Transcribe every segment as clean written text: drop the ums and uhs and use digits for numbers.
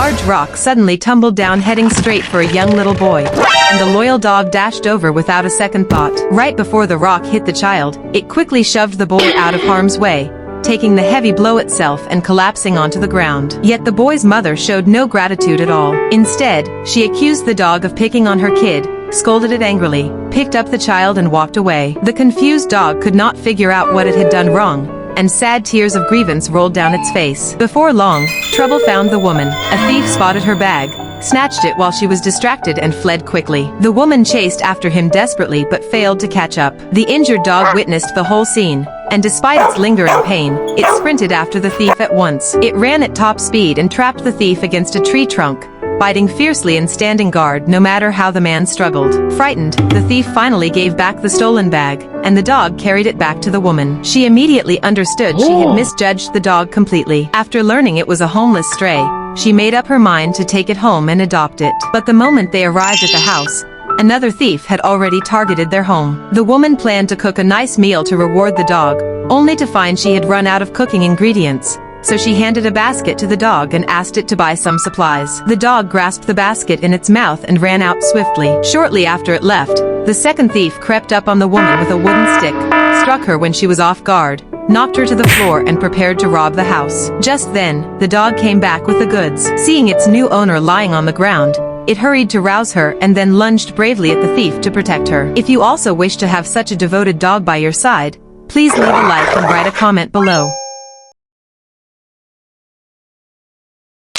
large rock suddenly tumbled down heading straight for a young little boy. And the loyal dog dashed over without a second thought. Right before the rock hit the child, it quickly shoved the boy out of harm's way, taking the heavy blow itself and collapsing onto the ground. Yet the boy's mother showed no gratitude at all. Instead, she accused the dog of picking on her kid, scolded it angrily, picked up the child and walked away. The confused dog could not figure out what it had done wrong, and sad tears of grievance rolled down its face. Before long, trouble found the woman. A thief spotted her bag, snatched it while she was distracted and fled quickly. The woman chased after him desperately but failed to catch up. The injured dog witnessed the whole scene, and despite its lingering pain, it sprinted after the thief at once. It ran at top speed and trapped the thief against a tree trunk, biting fiercely and standing guard no matter how the man struggled. Frightened, the thief finally gave back the stolen bag, and the dog carried it back to the woman. She immediately understood she had misjudged the dog completely. After learning it was a homeless stray, she made up her mind to take it home and adopt it. But the moment they arrived at the house, another thief had already targeted their home. The woman planned to cook a nice meal to reward the dog, only to find she had run out of cooking ingredients. So she handed a basket to the dog and asked it to buy some supplies. The dog grasped the basket in its mouth and ran out swiftly. Shortly after it left, the second thief crept up on the woman with a wooden stick, struck her when she was off guard, knocked her to the floor and prepared to rob the house. Just then, the dog came back with the goods. Seeing its new owner lying on the ground, it hurried to rouse her and then lunged bravely at the thief to protect her. If you also wish to have such a devoted dog by your side, please leave a like and write a comment below.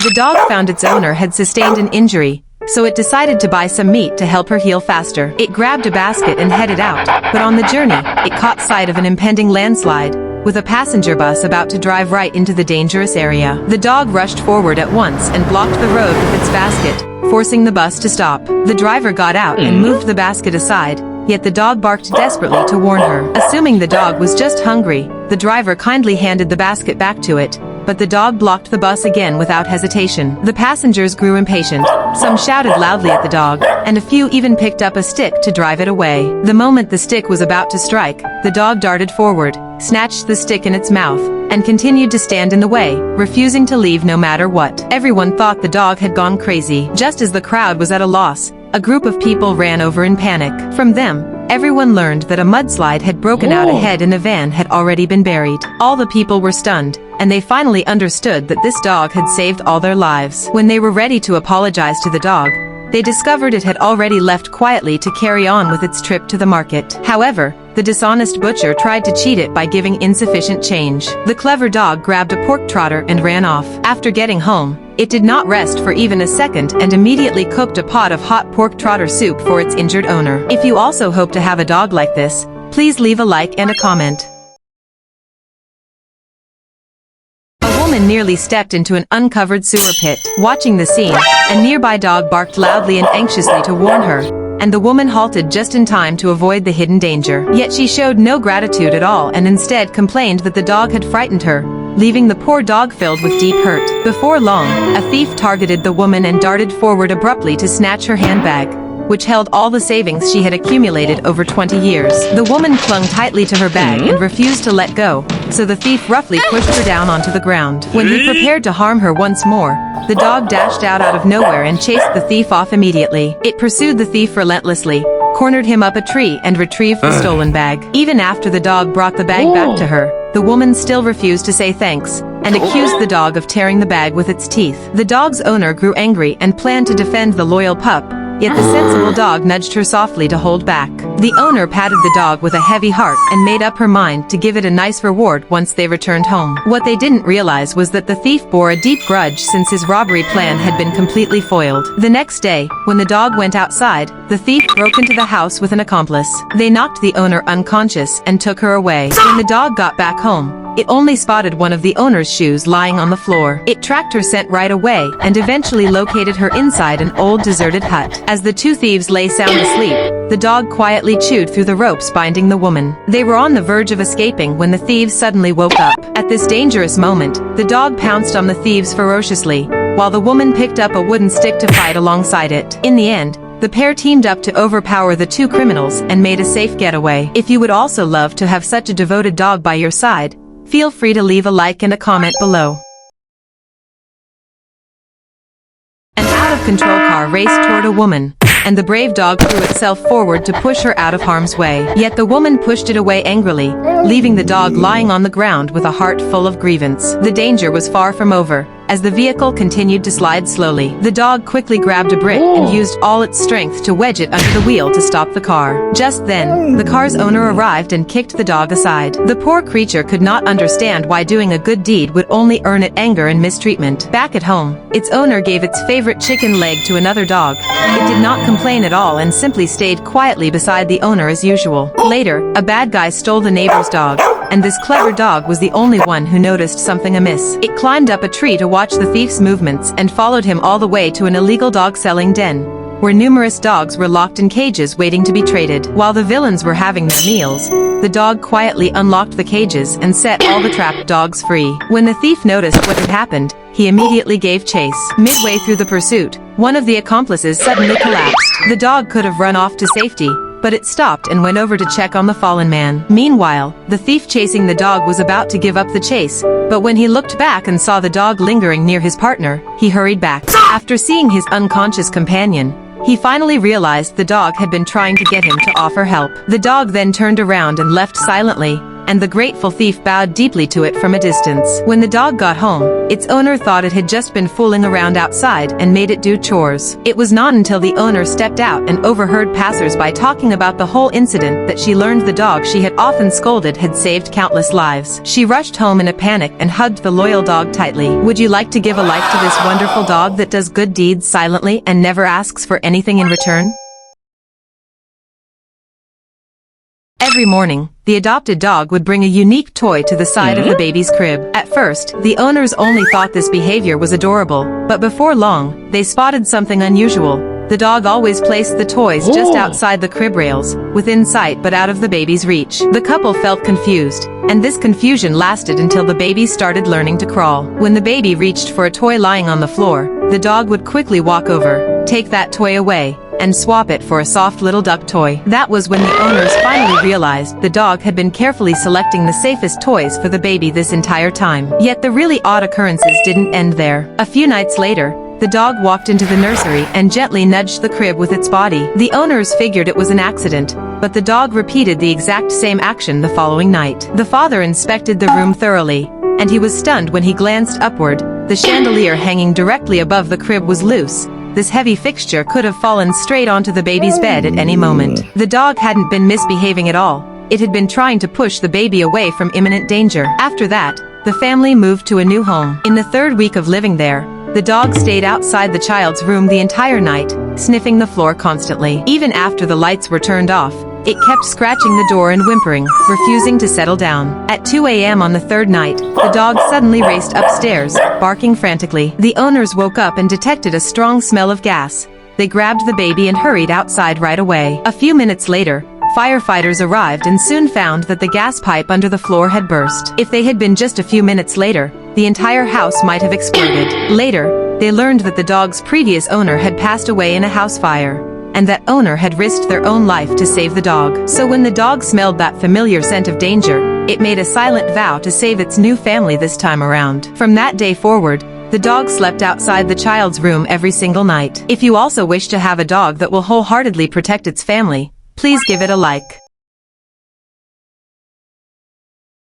The dog found its owner had sustained an injury, so it decided to buy some meat to help her heal faster. It grabbed a basket and headed out, but on the journey, it caught sight of an impending landslide, with a passenger bus about to drive right into the dangerous area. The dog rushed forward at once and blocked the road with its basket, forcing the bus to stop. The driver got out and moved the basket aside, yet the dog barked desperately to warn her. Assuming the dog was just hungry, the driver kindly handed the basket back to it, but the dog blocked the bus again without hesitation. The passengers grew impatient, some shouted loudly at the dog, and a few even picked up a stick to drive it away. The moment the stick was about to strike, the dog darted forward, snatched the stick in its mouth, and continued to stand in the way, refusing to leave no matter what. Everyone thought the dog had gone crazy. Just as the crowd was at a loss, a group of people ran over in panic. From them, everyone learned that a mudslide had broken out ahead and a van had already been buried. All the people were stunned, and they finally understood that this dog had saved all their lives. When they were ready to apologize to the dog, they discovered it had already left quietly to carry on with its trip to the market. However, the dishonest butcher tried to cheat it by giving insufficient change. The clever dog grabbed a pork trotter and ran off. After getting home, it did not rest for even a second and immediately cooked a pot of hot pork trotter soup for its injured owner. If you also hope to have a dog like this, please leave a like and a comment. A woman nearly stepped into an uncovered sewer pit. Watching the scene, a nearby dog barked loudly and anxiously to warn her, and the woman halted just in time to avoid the hidden danger. Yet she showed no gratitude at all and instead complained that the dog had frightened her, leaving the poor dog filled with deep hurt. Before long, a thief targeted the woman and darted forward abruptly to snatch her handbag, which held all the savings she had accumulated over 20 years. The woman clung tightly to her bag and refused to let go, so the thief roughly pushed her down onto the ground. When he prepared to harm her once more, the dog dashed out of nowhere and chased the thief off immediately. It pursued the thief relentlessly, cornered him up a tree and retrieved the stolen bag. Even after the dog brought the bag back to her, the woman still refused to say thanks, and accused the dog of tearing the bag with its teeth. The dog's owner grew angry and planned to defend the loyal pup, yet the sensible dog nudged her softly to hold back. The owner patted the dog with a heavy heart and made up her mind to give it a nice reward once they returned home. What they didn't realize was that the thief bore a deep grudge since his robbery plan had been completely foiled. The next day, when the dog went outside, the thief broke into the house with an accomplice. They knocked the owner unconscious and took her away. When the dog got back home, it only spotted one of the owner's shoes lying on the floor. It tracked her scent right away and eventually located her inside an old deserted hut. As the two thieves lay sound asleep, the dog quietly chewed through the ropes binding the woman. They were on the verge of escaping when the thieves suddenly woke up. At this dangerous moment, the dog pounced on the thieves ferociously, while the woman picked up a wooden stick to fight alongside it. In the end, the pair teamed up to overpower the two criminals and made a safe getaway. If you would also love to have such a devoted dog by your side, feel free to leave a like and a comment below. control car raced toward a woman, and the brave dog threw itself forward to push her out of harm's way. Yet the woman pushed it away angrily, leaving the dog lying on the ground with a heart full of grievance. The danger was far from over. As the vehicle continued to slide slowly, the dog quickly grabbed a brick and used all its strength to wedge it under the wheel to stop the car. Just then, the car's owner arrived and kicked the dog aside. The poor creature could not understand why doing a good deed would only earn it anger and mistreatment. Back at home, its owner gave its favorite chicken leg to another dog. It did not complain at all and simply stayed quietly beside the owner as usual. Later, a bad guy stole the neighbor's dog, and this clever dog was the only one who noticed something amiss. It climbed up a tree to watch the thief's movements and followed him all the way to an illegal dog-selling den, where numerous dogs were locked in cages waiting to be traded. While the villains were having their meals, the dog quietly unlocked the cages and set all the trapped dogs free. When the thief noticed what had happened, he immediately gave chase. Midway through the pursuit, one of the accomplices suddenly collapsed. The dog could have run off to safety, but it stopped and went over to check on the fallen man. Meanwhile, the thief chasing the dog was about to give up the chase, but when he looked back and saw the dog lingering near his partner, he hurried back. After seeing his unconscious companion, he finally realized the dog had been trying to get him to offer help. The dog then turned around and left silently, and the grateful thief bowed deeply to it from a distance. When the dog got home, its owner thought it had just been fooling around outside and made it do chores. It was not until the owner stepped out and overheard passers-by talking about the whole incident that she learned the dog she had often scolded had saved countless lives. She rushed home in a panic and hugged the loyal dog tightly. Would you like to give a life to this wonderful dog that does good deeds silently and never asks for anything in return? Every morning, the adopted dog would bring a unique toy to the side of the baby's crib. At first, the owners only thought this behavior was adorable, but before long, they spotted something unusual. The dog always placed the toys just outside the crib rails, within sight but out of the baby's reach. The couple felt confused, and this confusion lasted until the baby started learning to crawl. When the baby reached for a toy lying on the floor, the dog would quickly walk over, take that toy away, and swap it for a soft little duck toy. That was when the owners finally realized the dog had been carefully selecting the safest toys for the baby this entire time. Yet the really odd occurrences didn't end there. A few nights later, the dog walked into the nursery and gently nudged the crib with its body. The owners figured it was an accident, but the dog repeated the exact same action the following night. The father inspected the room thoroughly, and he was stunned when he glanced upward. The chandelier hanging directly above the crib was loose. This heavy fixture could have fallen straight onto the baby's bed at any moment. The dog hadn't been misbehaving at all. It had been trying to push the baby away from imminent danger. After that, the family moved to a new home. In the third week of living there, the dog stayed outside the child's room the entire night, sniffing the floor constantly. Even after the lights were turned off, it kept scratching the door and whimpering, refusing to settle down. At 2 a.m. on the third night, the dog suddenly raced upstairs, barking frantically. The owners woke up and detected a strong smell of gas. They grabbed the baby and hurried outside right away. A few minutes later, firefighters arrived and soon found that the gas pipe under the floor had burst. If they had been just a few minutes later, the entire house might have exploded. Later, they learned that the dog's previous owner had passed away in a house fire, and that owner had risked their own life to save the dog. So when the dog smelled that familiar scent of danger, it made a silent vow to save its new family this time around. From that day forward, the dog slept outside the child's room every single night. If you also wish to have a dog that will wholeheartedly protect its family, please give it a like.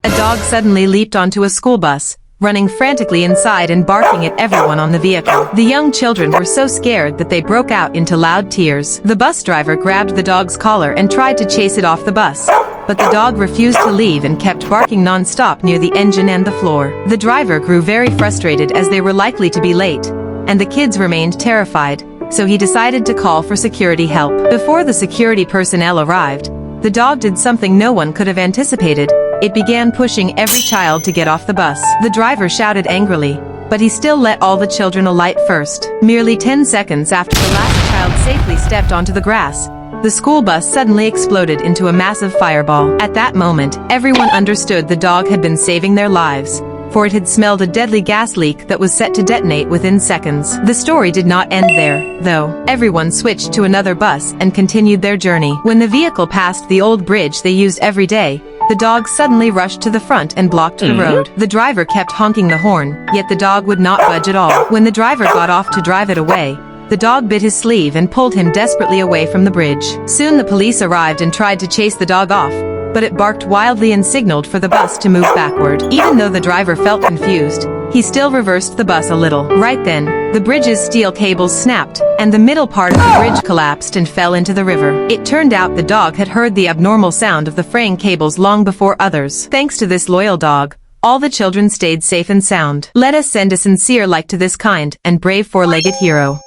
A dog suddenly leaped onto a school bus, running frantically inside and barking at everyone on the vehicle. The young children were so scared that they broke out into loud tears. The bus driver grabbed the dog's collar and tried to chase it off the bus, but the dog refused to leave and kept barking non-stop near the engine and the floor. The driver grew very frustrated as they were likely to be late, and the kids remained terrified, so he decided to call for security help. Before the security personnel arrived, the dog did something no one could have anticipated. It began pushing every child to get off the bus. The driver shouted angrily, but he still let all the children alight first. Merely 10 seconds after the last child safely stepped onto the grass, the school bus suddenly exploded into a massive fireball. At that moment, everyone understood the dog had been saving their lives, for it had smelled a deadly gas leak that was set to detonate within seconds. The story did not end there, though. Everyone switched to another bus and continued their journey. When the vehicle passed the old bridge they used every day, the dog suddenly rushed to the front and blocked the road. The driver kept honking the horn, yet the dog would not budge at all. When the driver got off to drive it away, The dog bit his sleeve and pulled him desperately away from the bridge. Soon the police arrived and tried to chase the dog off, but it barked wildly and signaled for the bus to move backward. Even though the driver felt confused, he still reversed the bus a little. Right then, the bridge's steel cables snapped, and the middle part of the bridge collapsed and fell into the river. It turned out the dog had heard the abnormal sound of the fraying cables long before others. Thanks to this loyal dog, all the children stayed safe and sound. Let us send a sincere like to this kind and brave four-legged hero.